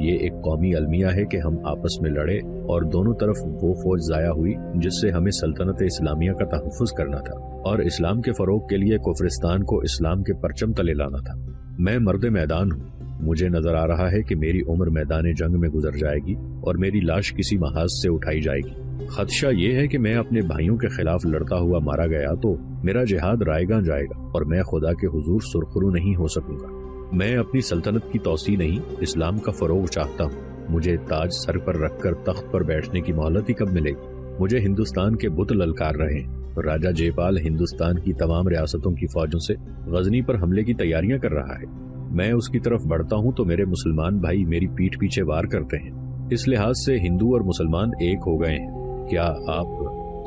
یہ ایک قومی المیہ ہے کہ ہم آپس میں لڑے اور دونوں طرف وہ فوج ضائع ہوئی جس سے ہمیں سلطنت اسلامیہ کا تحفظ کرنا تھا اور اسلام کے فروغ کے لیے کفرستان کو اسلام کے پرچم تلے لانا تھا۔ میں مرد میدان ہوں، مجھے نظر آ رہا ہے کہ میری عمر میدان جنگ میں گزر جائے گی اور میری لاش کسی محاذ سے اٹھائی جائے گی۔ خدشہ یہ ہے کہ میں اپنے بھائیوں کے خلاف لڑتا ہوا مارا گیا تو میرا جہاد رائیگاں جائے گا اور میں خدا کے حضور سرخرو نہیں ہو سکوں گا۔ میں اپنی سلطنت کی توسیع نہیں، اسلام کا فروغ چاہتا ہوں۔ مجھے تاج سر پر رکھ کر تخت پر بیٹھنے کی مہلت ہی کب ملے گی؟ مجھے ہندوستان کے بت للکار رہے ہیں۔ راجہ جے پال ہندوستان کی تمام ریاستوں کی فوجوں سے غزنی پر حملے کی تیاریاں کر رہا ہے۔ میں اس کی طرف بڑھتا ہوں تو میرے مسلمان بھائی میری پیٹھ پیچھے وار کرتے ہیں۔ اس لحاظ سے ہندو اور مسلمان ایک ہو گئے ہیں۔ کیا آپ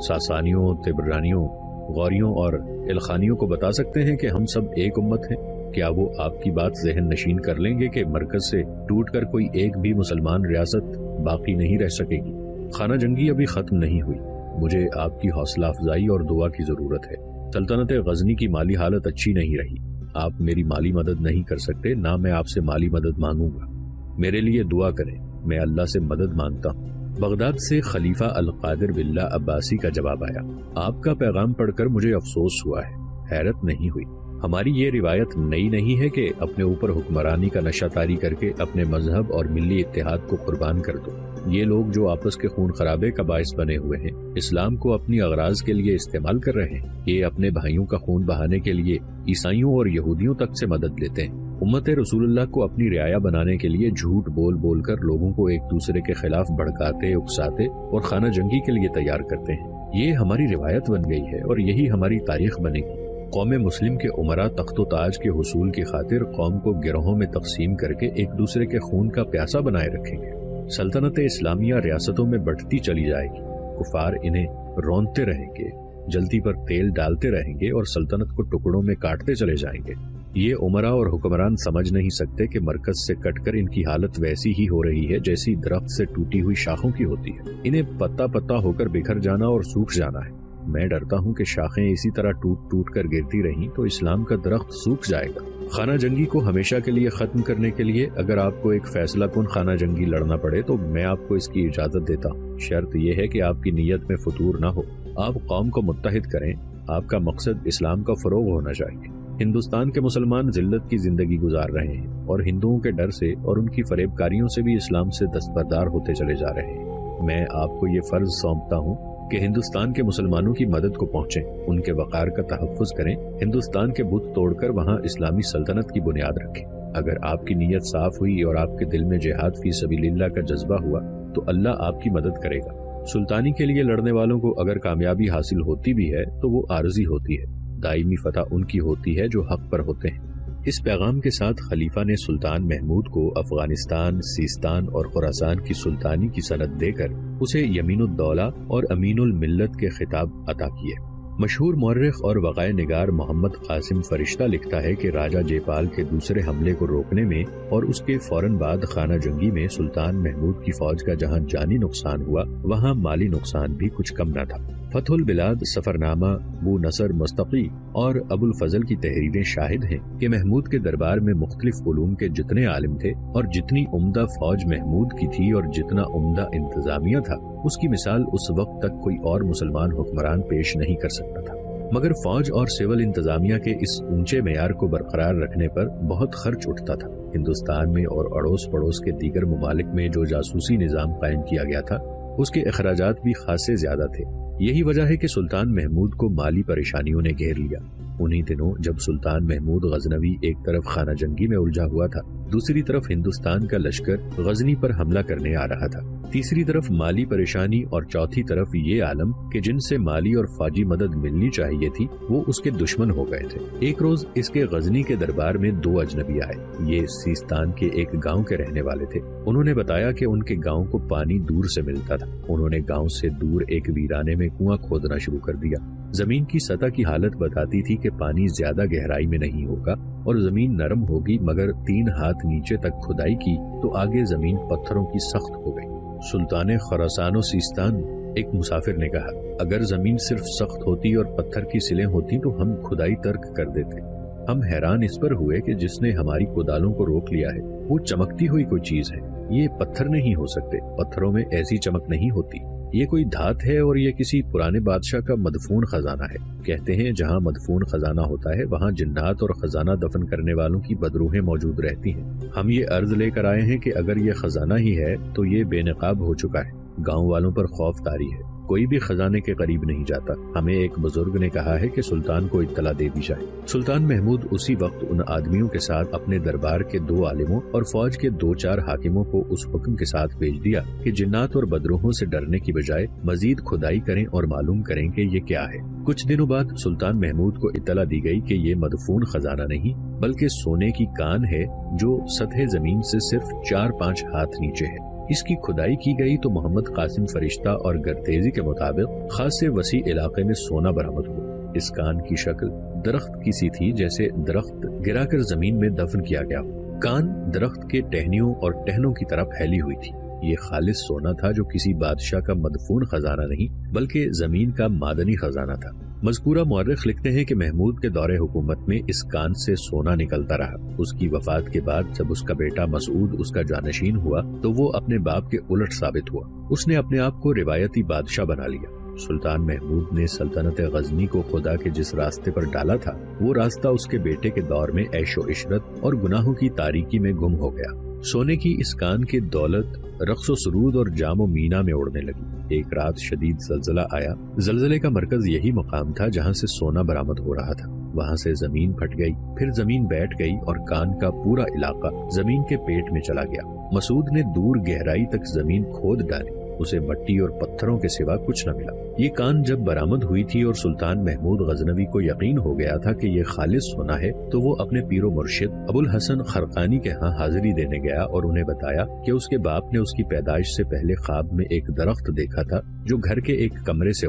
ساسانیوں، تبرانیوں، غوریوں اور الخانیوں کو بتا سکتے ہیں کہ ہم سب ایک امت ہیں؟ کیا وہ آپ کی بات ذہن نشین کر لیں گے کہ مرکز سے ٹوٹ کر کوئی ایک بھی مسلمان ریاست باقی نہیں رہ سکے گی؟ خانہ جنگی ابھی ختم نہیں ہوئی، مجھے آپ کی حوصلہ افزائی اور دعا کی ضرورت ہے۔ سلطنت غزنی کی مالی حالت اچھی نہیں رہی، آپ میری مالی مدد نہیں کر سکتے، نہ میں آپ سے مالی مدد مانگوں گا۔ میرے لیے دعا کریں، میں اللہ سے مدد مانگتا ہوں۔ بغداد سے خلیفہ القادر باللہ عباسی کا جواب آیا۔ آپ کا پیغام پڑھ کر مجھے افسوس ہوا ہے، حیرت نہیں ہوئی۔ ہماری یہ روایت نئی نہیں ہے کہ اپنے اوپر حکمرانی کا نشہ طاری کر کے اپنے مذہب اور ملی اتحاد کو قربان کر دو۔ یہ لوگ جو آپس کے خون خرابے کا باعث بنے ہوئے ہیں، اسلام کو اپنی اغراض کے لیے استعمال کر رہے ہیں۔ یہ اپنے بھائیوں کا خون بہانے کے لیے عیسائیوں اور یہودیوں تک سے مدد لیتے ہیں۔ امت رسول اللہ کو اپنی رعایا بنانے کے لیے جھوٹ بول بول کر لوگوں کو ایک دوسرے کے خلاف بھڑکاتے، اکساتے اور خانہ جنگی کے لیے تیار کرتے ہیں۔ یہ ہماری روایت بن گئی ہے اور یہی ہماری تاریخ بنے گی۔ قوم مسلم کے عمرا تخت و تاج کے حصول کی خاطر قوم کو گروہوں میں تقسیم کر کے ایک دوسرے کے خون کا پیاسا بنائے رکھیں گے۔ سلطنت اسلامیہ ریاستوں میں بڑھتی چلی جائے گی، کفار انہیں رونتے رہیں گے، جلتی پر تیل ڈالتے رہیں گے اور سلطنت کو ٹکڑوں میں کاٹتے چلے جائیں گے۔ یہ عمرا اور حکمران سمجھ نہیں سکتے کہ مرکز سے کٹ کر ان کی حالت ویسی ہی ہو رہی ہے جیسی درخت سے ٹوٹی ہوئی شاخوں کی ہوتی ہے۔ انہیں پتا پتا ہو کر بکھر جانا اور سوکھ جانا ہے۔ میں ڈرتا ہوں کہ شاخیں اسی طرح ٹوٹ ٹوٹ کر گرتی رہیں تو اسلام کا درخت سوکھ جائے گا۔ خانہ جنگی کو ہمیشہ کے لیے ختم کرنے کے لیے اگر آپ کو ایک فیصلہ کن خانہ جنگی لڑنا پڑے تو میں آپ کو اس کی اجازت دیتا ہوں۔ شرط یہ ہے کہ آپ کی نیت میں فتور نہ ہو، آپ قوم کو متحد کریں، آپ کا مقصد اسلام کا فروغ ہونا چاہیے۔ ہندوستان کے مسلمان ذلت کی زندگی گزار رہے ہیں اور ہندوؤں کے ڈر سے اور ان کی فریب کاریوں سے بھی اسلام سے دستبردار ہوتے چلے جا رہے ہیں۔ میں آپ کو یہ فرض سونپتا ہوں کہ ہندوستان کے مسلمانوں کی مدد کو پہنچیں، ان کے وقار کا تحفظ کریں، ہندوستان کے بت توڑ کر وہاں اسلامی سلطنت کی بنیاد رکھیں۔ اگر آپ کی نیت صاف ہوئی اور آپ کے دل میں جہاد فی سبیل اللہ کا جذبہ ہوا تو اللہ آپ کی مدد کرے گا۔ سلطانی کے لیے لڑنے والوں کو اگر کامیابی حاصل ہوتی بھی ہے تو وہ عارضی ہوتی ہے، دائمی فتح ان کی ہوتی ہے جو حق پر ہوتے ہیں۔ اس پیغام کے ساتھ خلیفہ نے سلطان محمود کو افغانستان، سیستان اور خراسان کی سلطانی کی سند دے کر اسے یمین الدولہ اور امین الملت کے خطاب عطا کیے۔ مشہور مورخ اور وقائع نگار محمد قاسم فرشتہ لکھتا ہے کہ راجہ جے پال کے دوسرے حملے کو روکنے میں اور اس کے فوراً بعد خانہ جنگی میں سلطان محمود کی فوج کا جہاں جانی نقصان ہوا وہاں مالی نقصان بھی کچھ کم نہ تھا۔ فتح البلاد، سفرنامہ، بو نصر مستقی اور ابو الفضل کی تحریریں شاہد ہیں کہ محمود کے دربار میں مختلف علوم کے جتنے عالم تھے اور جتنی عمدہ فوج محمود کی تھی اور جتنا عمدہ انتظامیہ تھا، اس کی مثال اس وقت تک کوئی اور مسلمان حکمران پیش نہیں کر سکتا تھا۔ مگر فوج اور سول انتظامیہ کے اس اونچے معیار کو برقرار رکھنے پر بہت خرچ اٹھتا تھا۔ ہندوستان میں اور اڑوس پڑوس کے دیگر ممالک میں جو جاسوسی نظام قائم کیا گیا تھا اس کے اخراجات بھی خاصے زیادہ تھے۔ یہی وجہ ہے کہ سلطان محمود کو مالی پریشانیوں نے گھیر لیا۔ انہی دنوں جب سلطان محمود غزنوی ایک طرف خانہ جنگی میں الجھا ہوا تھا، دوسری طرف ہندوستان کا لشکر غزنی پر حملہ کرنے آ رہا تھا۔ تیسری طرف مالی پریشانی اور چوتھی طرف یہ عالم کہ جن سے مالی اور فوجی مدد ملنی چاہیے تھی وہ اس کے دشمن ہو گئے تھے۔ ایک روز اس کے غزنی کے دربار میں دو اجنبی آئے۔ یہ سیستان کے ایک گاؤں کے رہنے والے تھے۔ انہوں نے بتایا کہ ان کے گاؤں کو پانی دور سے ملتا تھا۔ انہوں نے گاؤں سے دور ایک ویرانے میں کنواں کھودنا شروع کر دیا۔ زمین کی سطح کی حالت بتاتی تھی کہ پانی زیادہ گہرائی میں نہیں ہوگا اور زمین نرم ہوگی، مگر 3 ہاتھ نیچے تک کھدائی کی تو آگے زمین پتھروں کی سخت ہو گئی۔ سلطان خراسان و سیستان، ایک مسافر نے کہا، اگر زمین صرف سخت ہوتی اور پتھر کی سلیں ہوتی تو ہم کھدائی ترک کر دیتے۔ ہم حیران اس پر ہوئے کہ جس نے ہماری کدالوں کو روک لیا ہے وہ چمکتی ہوئی کوئی چیز ہے۔ یہ پتھر نہیں ہو سکتے، پتھروں میں ایسی چمک نہیں ہوتی، یہ کوئی دھات ہے اور یہ کسی پرانے بادشاہ کا مدفون خزانہ ہے۔ کہتے ہیں جہاں مدفون خزانہ ہوتا ہے وہاں جنات اور خزانہ دفن کرنے والوں کی بدروحیں موجود رہتی ہیں۔ ہم یہ عرض لے کر آئے ہیں کہ اگر یہ خزانہ ہی ہے تو یہ بے نقاب ہو چکا ہے۔ گاؤں والوں پر خوف طاری ہے، کوئی بھی خزانے کے قریب نہیں جاتا۔ ہمیں ایک بزرگ نے کہا ہے کہ سلطان کو اطلاع دے دی جائے۔ سلطان محمود اسی وقت ان آدمیوں کے ساتھ اپنے دربار کے 2 عالموں اور فوج کے 2-4 حاکموں کو اس حکم کے ساتھ بھیج دیا کہ جنات اور بدروحوں سے ڈرنے کی بجائے مزید کھدائی کریں اور معلوم کریں کہ یہ کیا ہے۔ کچھ دنوں بعد سلطان محمود کو اطلاع دی گئی کہ یہ مدفون خزانہ نہیں بلکہ سونے کی کان ہے جو سطح زمین سے صرف 4-5 ہاتھ نیچے ہے۔ اس کی کھدائی کی گئی تو محمد قاسم فرشتہ اور گرتیزی کے مطابق خاصے وسیع علاقے میں سونا برآمد ہوا۔ اس کان کی شکل درخت کی سی تھی جیسے درخت گرا کر زمین میں دفن کیا گیا ہو۔ کان درخت کے ٹہنیوں اور ٹہنوں کی طرف پھیلی ہوئی تھی۔ یہ خالص سونا تھا جو کسی بادشاہ کا مدفون خزانہ نہیں بلکہ زمین کا معدنی خزانہ تھا۔ مذکورہ مورخ لکھتے ہیں کہ محمود کے دور حکومت میں اس کان سے سونا نکلتا رہا۔ اس کی وفات کے بعد جب اس کا بیٹا مسعود اس کا جانشین ہوا تو وہ اپنے باپ کے الٹ ثابت ہوا۔ اس نے اپنے آپ کو روایتی بادشاہ بنا لیا۔ سلطان محمود نے سلطنت غزنی کو خدا کے جس راستے پر ڈالا تھا وہ راستہ اس کے بیٹے کے دور میں عیش و عشرت اور گناہوں کی تاریکی میں گم ہو گیا۔ سونے کی اس کان کی دولت رقص و سرود اور جام و مینا میں اڑنے لگی۔ ایک رات شدید زلزلہ آیا۔ زلزلے کا مرکز یہی مقام تھا جہاں سے سونا برآمد ہو رہا تھا۔ وہاں سے زمین پھٹ گئی، پھر زمین بیٹھ گئی اور کان کا پورا علاقہ زمین کے پیٹ میں چلا گیا۔ مسعود نے دور گہرائی تک زمین کھود ڈالی، اسے مٹی اور پتھروں کے سوا کچھ نہ ملا۔ یہ کان جب برآمد ہوئی تھی اور سلطان محمود غزنوی کو یقین ہو گیا تھا کہ یہ خالص سونا ہے تو وہ اپنے پیر و مرشد ابو الحسن خرقانی کے ہاں حاضری دینے گیا اور انہیں بتایا کہ اس کے باپ نے اس کی پیدائش سے پہلے خواب میں ایک درخت دیکھا تھا جو گھر کے ایک کمرے سے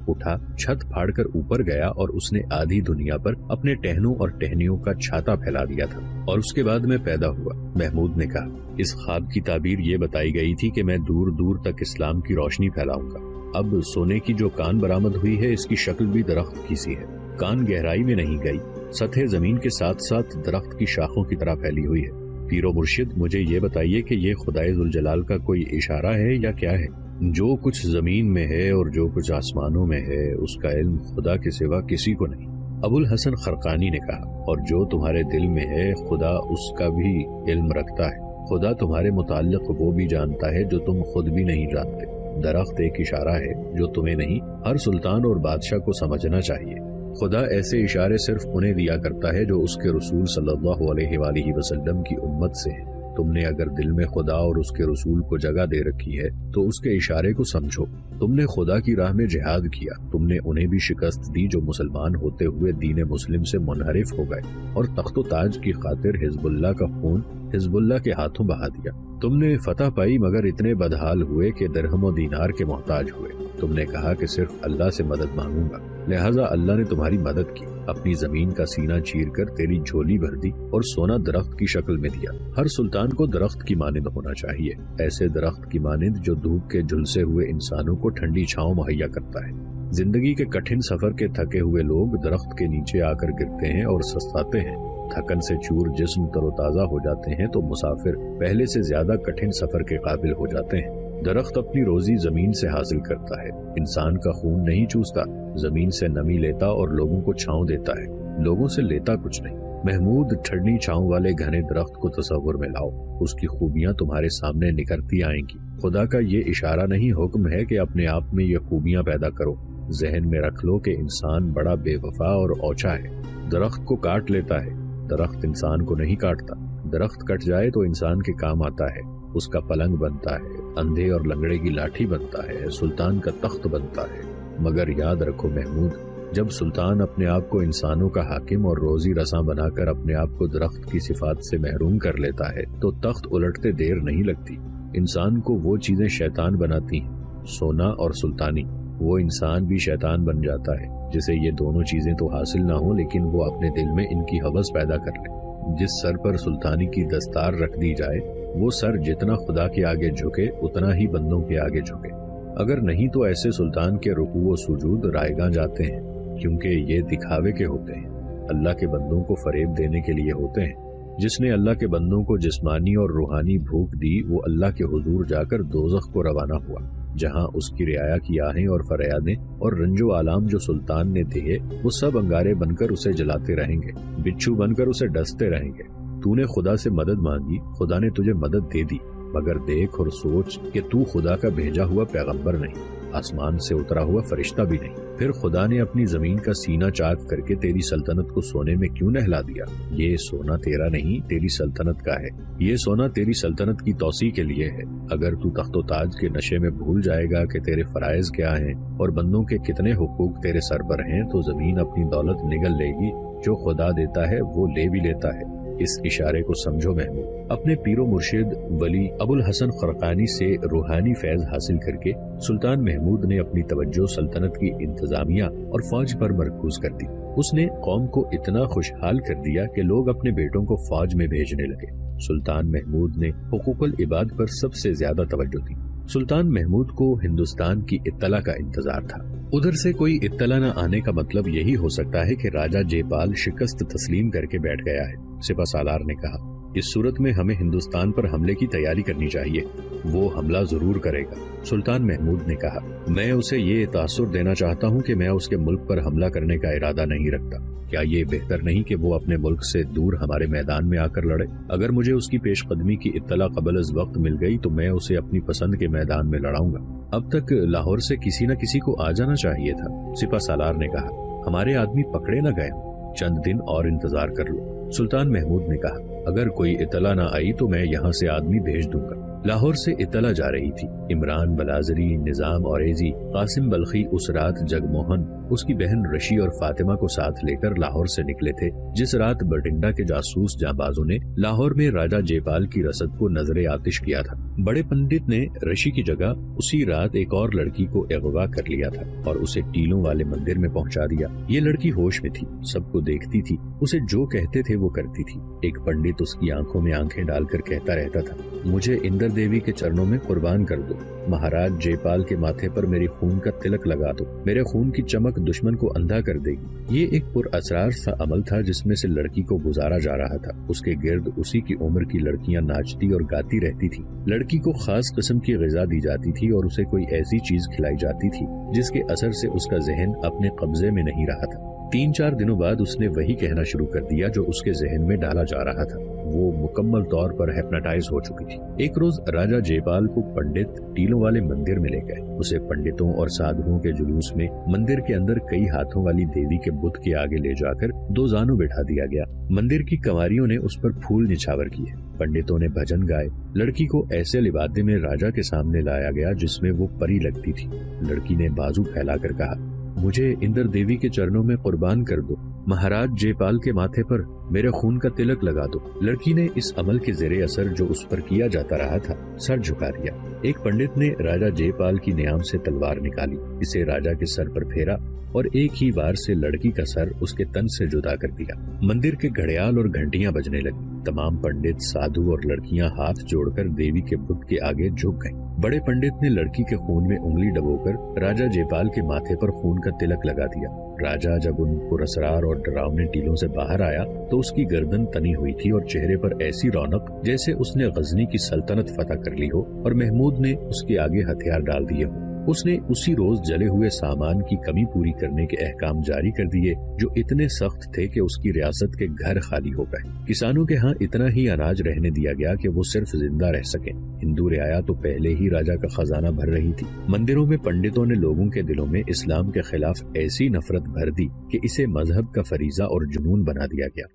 اٹھا، چھت پھاڑ کر اوپر گیا اور اس نے آدھی دنیا پر اپنے ٹہنوں اور ٹہنیوں کا چھاتا پھیلا دیا تھا اور اس کے بعد میں پیدا ہوا۔ محمود نے کہا اس خواب کی تعبیر یہ بتائی گئی تھی کہ میں دور دور تک اسلام کی روشنی پھیلاؤں گا۔ اب سونے کی جو کان برآمد ہوئی ہے اس کی شکل بھی درخت کی سی ہے۔ کان گہرائی میں نہیں گئی، سطح زمین کے ساتھ ساتھ درخت کی شاخوں کی طرح پھیلی ہوئی ہے۔ پیر و مرشد مجھے یہ بتائیے کہ یہ خدائے ذوالجلال کا کوئی اشارہ ہے یا کیا ہے؟ جو کچھ زمین میں ہے اور جو کچھ آسمانوں میں ہے اس کا علم خدا کے سوا کسی کو نہیں۔ ابو الحسن خرقانی نے کہا اور جو تمہارے دل میں ہے خدا اس کا بھی علم رکھتا ہے۔ خدا تمہارے متعلق وہ بھی جانتا ہے جو تم خود بھی نہیں جانتے۔ درخت ایک اشارہ ہے جو تمہیں نہیں ہر سلطان اور بادشاہ کو سمجھنا چاہیے۔ خدا ایسے اشارے صرف انہیں دیا کرتا ہے جو اس کے رسول صلی اللہ علیہ وآلہ وسلم کی امت سے ہیں۔ تم نے اگر دل میں خدا اور اس کے رسول کو جگہ دے رکھی ہے تو اس کے اشارے کو سمجھو۔ تم نے خدا کی راہ میں جہاد کیا، تم نے انہیں بھی شکست دی جو مسلمان ہوتے ہوئے دین مسلم سے منحرف ہو گئے اور تخت و تاج کی خاطر حزب اللہ کا خون حزب اللہ کے ہاتھوں بہا دیا۔ تم نے فتح پائی مگر اتنے بدحال ہوئے کہ درہم و دینار کے محتاج ہوئے۔ تم نے کہا کہ صرف اللہ سے مدد مانگوں گا، لہٰذا اللہ نے تمہاری مدد کی، اپنی زمین کا سینہ چیر کر تیری جھولی بھر دی اور سونا درخت کی شکل میں دیا۔ ہر سلطان کو درخت کی مانند ہونا چاہیے، ایسے درخت کی مانند جو دھوپ کے جھلسے ہوئے انسانوں کو ٹھنڈی چھاؤں مہیا کرتا ہے۔ زندگی کے کٹھن سفر کے تھکے ہوئے لوگ درخت کے نیچے آ کر گرتے ہیں اور سستاتے ہیں۔ تھکن سے چور جسم تر و تازہ ہو جاتے ہیں تو مسافر پہلے سے زیادہ کٹھن سفر کے قابل ہو جاتے ہیں۔ درخت اپنی روزی زمین سے حاصل کرتا ہے، انسان کا خون نہیں چوستا، زمین سے نمی لیتا اور لوگوں کو چھاؤں دیتا ہے، لوگوں سے لیتا کچھ نہیں۔ محمود ٹھنڈی چھاؤں والے گھنے درخت کو تصور میں لاؤ، اس کی خوبیاں تمہارے سامنے نکھرتی آئیں گی۔ خدا کا یہ اشارہ نہیں حکم ہے کہ اپنے آپ میں یہ خوبیاں پیدا کرو۔ ذہن میں رکھ لو کہ انسان بڑا بے وفا اور اوچھا ہے، درخت کو کاٹ لیتا ہے، درخت انسان کو نہیں کاٹتا۔ درخت کٹ جائے تو انسان کے کام آتا ہے، اس کا پلنگ بنتا ہے، اندھے اور لنگڑے کی لاٹھی بنتا ہے، سلطان کا تخت بنتا ہے۔ مگر یاد رکھو محمود، جب سلطان اپنے آپ کو انسانوں کا حاکم اور روزی رساں بنا کر اپنے آپ کو درخت کی صفات سے محروم کر لیتا ہے تو تخت الٹتے دیر نہیں لگتی۔ انسان کو وہ چیزیں شیطان بناتی ہیں، سونا اور سلطانی۔ وہ انسان بھی شیطان بن جاتا ہے جسے یہ دونوں چیزیں تو حاصل نہ ہوں لیکن وہ اپنے دل میں ان کی ہوس پیدا کر لے۔ جس سر پر سلطانی کی دستار رکھ دی جائے وہ سر جتنا خدا کے آگے جھکے اتنا ہی بندوں کے آگے جھکے، اگر نہیں تو ایسے سلطان کے رکوع و سجود رائیگاں جاتے ہیں، کیونکہ یہ دکھاوے کے ہوتے ہیں، اللہ کے بندوں کو فریب دینے کے لیے ہوتے ہیں۔ جس نے اللہ کے بندوں کو جسمانی اور روحانی بھوک دی وہ اللہ کے حضور جا کر دوزخ کو روانہ ہوا، جہاں اس کی رعایا کی آہیں اور فریادیں اور رنج و آلام جو سلطان نے دیے وہ سب انگارے بن کر اسے جلاتے رہیں گے، بچھو بن کر اسے ڈستے رہیں گے۔ تو نے خدا سے مدد مانگی، خدا نے تجھے مدد دے دی، مگر دیکھ اور سوچ کہ تو خدا کا بھیجا ہوا پیغمبر نہیں، آسمان سے اترا ہوا فرشتہ بھی نہیں۔ پھر خدا نے اپنی زمین کا سینہ چاک کر کے تیری سلطنت کو سونے میں کیوں نہلا دیا؟ یہ سونا تیرا نہیں، تیری سلطنت کا ہے، یہ سونا تیری سلطنت کی توسیع کے لیے ہے۔ اگر تو تخت و تاج کے نشے میں بھول جائے گا کہ تیرے فرائض کیا ہیں اور بندوں کے کتنے حقوق تیرے سر پر ہیں، تو زمین اپنی دولت نگل لے گی، جو خدا دیتا ہے وہ لے بھی لیتا ہے۔ اس اشارے کو سمجھو محمود۔ اپنے پیر و مرشد ولی ابو الحسن خرقانی سے روحانی فیض حاصل کر کے سلطان محمود نے اپنی توجہ سلطنت کی انتظامیہ اور فوج پر مرکوز کر دی۔ اس نے قوم کو اتنا خوشحال کر دیا کہ لوگ اپنے بیٹوں کو فوج میں بھیجنے لگے۔ سلطان محمود نے حقوق العباد پر سب سے زیادہ توجہ دی۔ سلطان محمود کو ہندوستان کی اطلاع کا انتظار تھا۔ ادھر سے کوئی اطلاع نہ آنے کا مطلب یہی ہو سکتا ہے کہ راجہ جے پال شکست تسلیم کر کے بیٹھ گیا ہے۔ سپہ سالار نے کہا، اس صورت میں ہمیں ہندوستان پر حملے کی تیاری کرنی چاہیے، وہ حملہ ضرور کرے گا۔ سلطان محمود نے کہا، میں اسے یہ تاثر دینا چاہتا ہوں کہ میں اس کے ملک پر حملہ کرنے کا ارادہ نہیں رکھتا۔ کیا یہ بہتر نہیں کہ وہ اپنے ملک سے دور ہمارے میدان میں آ کر لڑے؟ اگر مجھے اس کی پیش قدمی کی اطلاع قبل از وقت مل گئی تو میں اسے اپنی پسند کے میدان میں لڑاؤں گا۔ اب تک لاہور سے کسی نہ کسی کو آ جانا چاہیے تھا۔ سپہ سالار نے کہا، ہمارے آدمی پکڑے نہ گئے، چند دن اور انتظار کر لو۔ سلطان محمود نے کہا، اگر کوئی اطلاع نہ آئی تو میں یہاں سے آدمی بھیج دوں گا۔ لاہور سے اطلاع جا رہی تھی۔ عمران بلازری، نظام اوریزی، قاسم بلخی اس رات جگموہن، اس کی بہن رشی اور فاطمہ کو ساتھ لے کر لاہور سے نکلے تھے، جس رات بٹنڈا کے جاسوس جانبازوں نے لاہور میں راجہ جے پال کی رسد کو نظر آتش کیا تھا۔ بڑے پنڈت نے رشی کی جگہ اسی رات ایک اور لڑکی کو اغوا کر لیا تھا اور اسے ٹیلوں والے مندر میں پہنچا دیا۔ یہ لڑکی ہوش میں تھی، سب کو دیکھتی تھی، اسے جو کہتے تھے وہ کرتی تھی۔ ایک پنڈت اس کی آنکھوں میں آنکھیں ڈال کر کہتا رہتا تھا، مجھے اندر دیوی کے چرنوں میں قربان کر دو، مہاراج جے پال کے ماتھے پر میری خون کا تلک لگا دو، میرے خون کی چمک دشمن کو اندھا کر دے گی۔ یہ ایک پر اسرار سا عمل تھا جس میں سے لڑکی کو گزارا جا رہا تھا۔ اس کے گرد اسی کی عمر کی لڑکیاں ناچتی اور گاتی رہتی تھی۔ لڑکی کو خاص قسم کی غذا دی جاتی تھی اور اسے کوئی ایسی چیز کھلائی جاتی تھی جس کے اثر سے اس کا ذہن اپنے قبضے میں نہیں رہا تھا۔ 3-4 دنوں بعد اس نے وہی کہنا شروع کر دیا جو اس کے ذہن میں ڈالا جا رہا تھا۔ وہ مکمل طور پر ہیپناٹائز ہو چکی تھی۔ ایک روز راجہ جے پال کو پنڈت ٹیلوں والے مندر میں لے گئے۔ اسے پنڈتوں اور سادھوؤں کے جلوس میں مندر کے اندر کئی ہاتھوں والی دیوی کے بت کے آگے لے جا کر 2 زانوں بٹھا دیا گیا۔ مندر کی کنواریوں نے اس پر پھول نچھاور کیے، پنڈتوں نے بھجن گائے۔ لڑکی کو ایسے لبادے میں راجہ کے سامنے لایا گیا جس میں وہ پری لگتی تھی۔ لڑکی نے بازو پھیلا کر کہا، مجھے اندر دیوی کے چرنوں میں قربان کر دو، مہاراج جے پال کے ماتھے پر میرے خون کا تلک لگا دو۔ لڑکی نے اس عمل کے زیر اثر جو اس پر کیا جاتا رہا تھا سر جھکا دیا۔ ایک پنڈت نے راجہ جے پال کی نیام سے تلوار نکالی، اسے راجہ کے سر پر پھیرا اور ایک ہی وار سے لڑکی کا سر اس کے تن سے جدا کر دیا۔ مندر کے گھڑیال اور گھنٹیاں بجنے لگی۔ تمام پنڈت، سادھو اور لڑکیاں ہاتھ جوڑ کر دیوی کے بت کے آگے جھک گئیں۔ بڑے پنڈت نے لڑکی کے خون میں انگلی ڈبو کر راجہ جے پال کے ماتھے پر خون کا تلک لگا دیا۔ راجہ جب ان پراسرار اور ڈراؤنے ٹیلوں سے باہر آیا تو اس کی گردن تنی ہوئی تھی اور چہرے پر ایسی رونق جیسے اس نے غزنی کی سلطنت فتح کر لی ہو اور محمود نے اس کے آگے ہتھیار ڈال دیے ہو۔ اس نے اسی روز جلے ہوئے سامان کی کمی پوری کرنے کے احکام جاری کر دیے جو اتنے سخت تھے کہ اس کی ریاست کے گھر خالی ہو گئے۔ کسانوں کے ہاں اتنا ہی اناج رہنے دیا گیا کہ وہ صرف زندہ رہ سکیں۔ ہندو رعایا تو پہلے ہی راجہ کا خزانہ بھر رہی تھی۔ مندروں میں پنڈتوں نے لوگوں کے دلوں میں اسلام کے خلاف ایسی نفرت بھر دی کہ اسے مذہب کا فریضہ اور جنون بنا دیا گیا۔